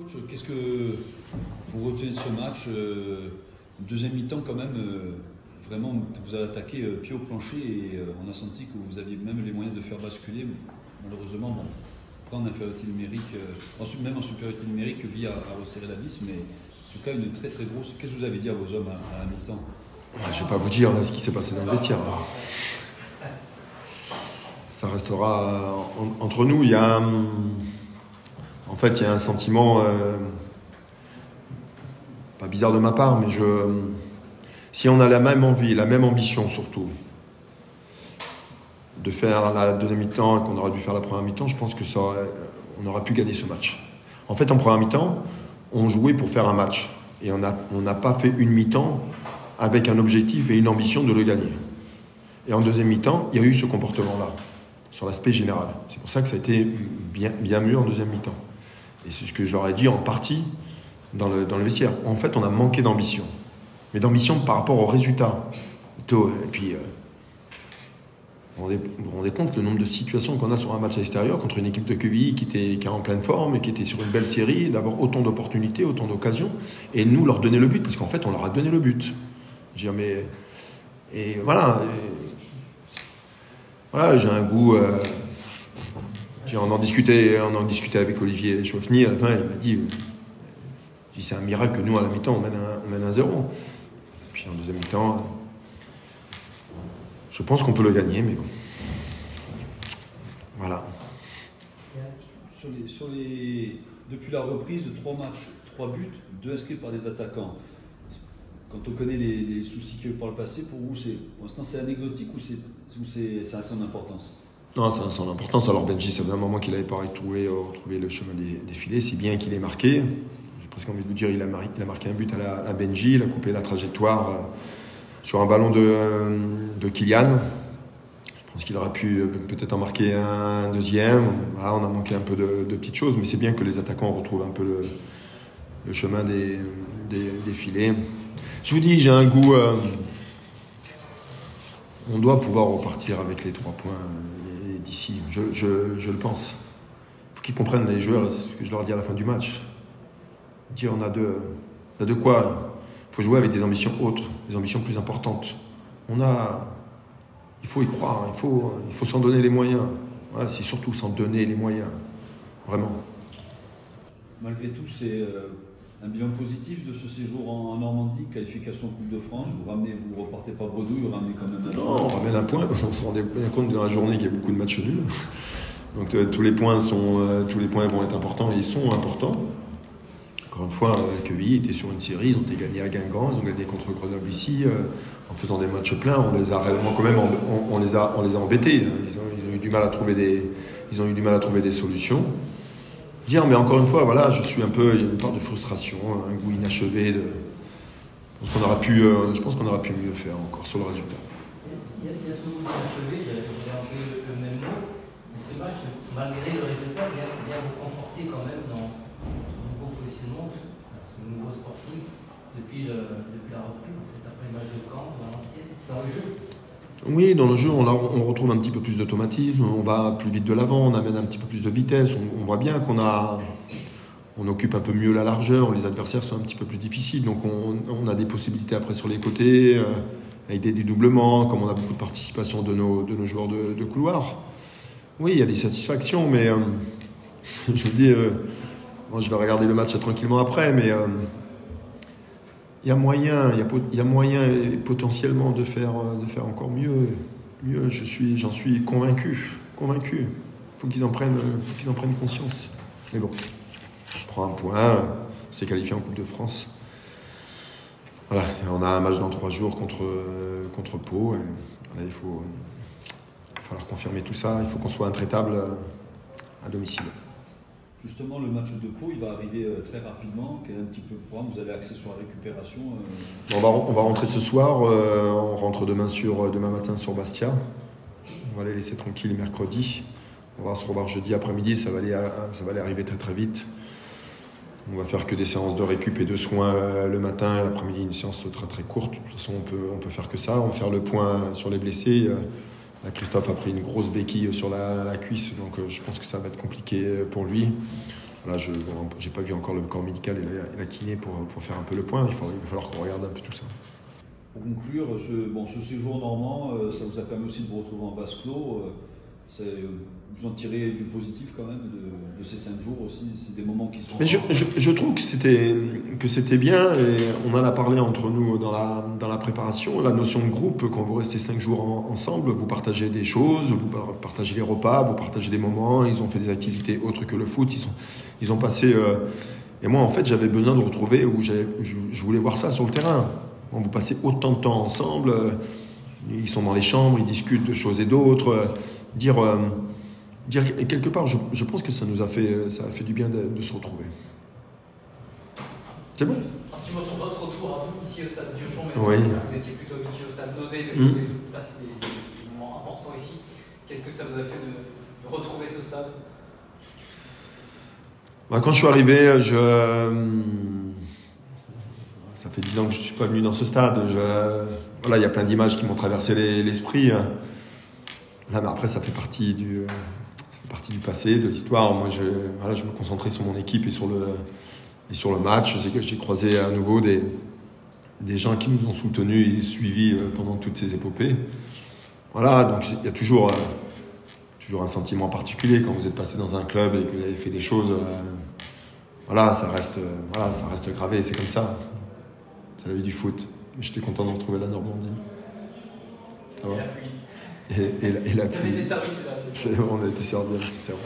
Coach, qu'est-ce que vous retenez de ce match deuxième mi-temps quand même, vraiment, vous avez attaqué pied au plancher et on a senti que vous aviez même les moyens de faire basculer. Malheureusement, bon, après en infériorité numérique, même en supériorité numérique, Vie a resserré la vis, mais en tout cas une très très grosse. Qu'est-ce que vous avez dit à vos hommes à la mi-temps? Je ne vais pas vous dire ce qui s'est passé dans le vestiaire. Ça restera entre nous. Il y a un sentiment pas bizarre de ma part, mais si on a la même envie, la même ambition surtout, de faire la deuxième mi-temps et qu'on aurait dû faire la première mi-temps, je pense que on aurait pu gagner ce match. En fait, en première mi-temps, on jouait pour faire un match. Et on n'a pas fait une mi-temps avec un objectif et une ambition de le gagner. Et en deuxième mi-temps, il y a eu ce comportement-là, sur l'aspect général. C'est pour ça que ça a été bien mieux en deuxième mi-temps. Et c'est ce que je leur ai dit en partie dans le vestiaire. En fait, on a manqué d'ambition. Mais d'ambition par rapport aux résultats. Et puis, vous vous rendez compte le nombre de situations qu'on a sur un match à l'extérieur contre une équipe de QVI qui est en pleine forme et qui était sur une belle série, d'avoir autant d'opportunités, autant d'occasions, et nous leur donner le but, parce qu'en fait, on leur a donné le but. Je veux dire, et voilà. Voilà, j'ai un goût. On en discutait avec Olivier Chauffny à la fin, il m'a dit c'est un miracle que nous, à la mi-temps, on mène un 0. Puis en deuxième mi-temps, je pense qu'on peut le gagner, mais bon. Voilà. Depuis la reprise, 3 matchs, 3 buts, 2 inscrits par des attaquants. Quand on connaît les soucis qu'il y a eu par le passé, pour vous, pour l'instant, c'est anecdotique ou ça a son importance? Non, ça a son importance. Alors Benji, ça faisait un moment qu'il n'avait pas retrouvé le chemin des filets, si bien qu'il est marqué. J'ai presque envie de vous dire, il a marqué un but à Benji, il a coupé la trajectoire sur un ballon de Kylian. Je pense qu'il aurait pu peut-être en marquer un deuxième. Voilà, on a manqué un peu de petites choses, mais c'est bien que les attaquants retrouvent un peu le chemin des filets. Je vous dis, j'ai un goût... on doit pouvoir repartir avec les 3 points d'ici. Je le pense. Il faut qu'ils comprennent, les joueurs, ce que je leur dis à la fin du match. Dire, on a de quoi. Il faut jouer avec des ambitions autres, des ambitions plus importantes. Il faut y croire, il faut s'en donner les moyens. Voilà, c'est surtout s'en donner les moyens. Vraiment. Malgré tout, c'est un bilan positif de ce séjour en Normandie, qualification en Coupe de France. Vous repartez pas bredouille, vous ramenez quand même un point. Non, on ramène un point. On se rendait bien compte dans la journée qu'il y a beaucoup de matchs nuls. Donc tous les points vont être importants et ils sont importants. Encore une fois, QVI était sur une série, ils ont été gagnés à Guingamp, ils ont gagné contre Grenoble ici, en faisant des matchs pleins. On les a réellement quand même, on les a embêtés. Ils ont eu du mal à trouver des solutions. Dire, mais encore une fois, voilà, il y a une part de frustration, un goût inachevé. Je pense qu'on aurait pu mieux faire encore sur le résultat. Il y a ce goût inachevé, j'ai employé le même mot, mais ce match, malgré le résultat, vient vous conforter quand même dans ce nouveau positionnement, ce nouveau sporting, depuis la reprise, en fait, après les matchs de Caen, dans l'ancienne, dans le jeu. Oui, dans le jeu, on retrouve un petit peu plus d'automatisme, on va plus vite de l'avant, on amène un petit peu plus de vitesse, on voit bien on occupe un peu mieux la largeur, les adversaires sont un petit peu plus difficiles, donc on a des possibilités après sur les côtés, avec des dédoublements, comme on a beaucoup de participation de nos joueurs de couloir. Oui, il y a des satisfactions, mais je vous dis, je vais regarder le match tranquillement après, mais il y a moyen potentiellement de faire encore mieux. J'en suis convaincu. Il faut qu'ils en prennent conscience. Mais bon, on prend un point, on s'est qualifié en Coupe de France. Voilà, on a un match dans 3 jours contre Pau. Et voilà, il va falloir confirmer tout ça. Il faut qu'on soit intraitable à domicile. Justement, le match de Pau, il va arriver très rapidement. Quel est un petit peu le programme? Vous avez accès sur la récupération On va rentrer ce soir. On rentre demain matin sur Bastia. On va les laisser tranquilles mercredi. On va se revoir jeudi après-midi. Ça va aller arriver très très vite. On va faire que des séances de récup et de soins le matin et l'après-midi, une séance très très courte. De toute façon, on peut faire que ça. On va faire le point sur les blessés. Christophe a pris une grosse béquille sur la cuisse, donc je pense que ça va être compliqué pour lui. Là, je n'ai pas vu encore le corps médical et la kiné pour faire un peu le point. Il va falloir qu'on regarde un peu tout ça. Pour conclure, ce séjour normand, ça vous a permis aussi de vous retrouver en vase clos. Vous en tirez du positif quand même de ces 5 jours aussi. C'est des moments qui sont... Mais je trouve que c'était bien, et on en a parlé entre nous dans la préparation. La notion de groupe, quand vous restez 5 jours ensemble, vous partagez des choses, vous partagez les repas, vous partagez des moments. Ils ont fait des activités autres que le foot. Ils ont passé... et moi, en fait, j'avais besoin de retrouver où je voulais voir ça sur le terrain. Quand vous passez autant de temps ensemble, ils sont dans les chambres, ils discutent de choses et d'autres. Dire quelque part, je pense que ça a fait du bien de se retrouver. C'est bon. Un petit mot sur votre retour à vous ici au stade Diochon, même Oui. si vous étiez plutôt habitué au stade Nozay, là c'est des moments importants ici. Qu'est-ce que ça vous a fait de retrouver ce stade? Quand je suis arrivé, ça fait 10 ans que je ne suis pas venu dans ce stade. Voilà, il y a plein d'images qui m'ont traversé l'esprit. Là, mais après, ça fait partie du passé, de l'histoire. Moi, je me concentrais sur mon équipe et sur le match. J'ai croisé à nouveau des gens qui nous ont soutenus et suivis pendant toutes ces épopées. Voilà, donc il y a toujours un sentiment particulier quand vous êtes passé dans un club et que vous avez fait des choses. Voilà, ça reste gravé, c'est comme ça. C'est la vie du foot. Mais j'étais content de retrouver la Normandie. Ça va ? Et la pluie. Vous avez été servi, c'est vrai. On a été servi, c'est vrai.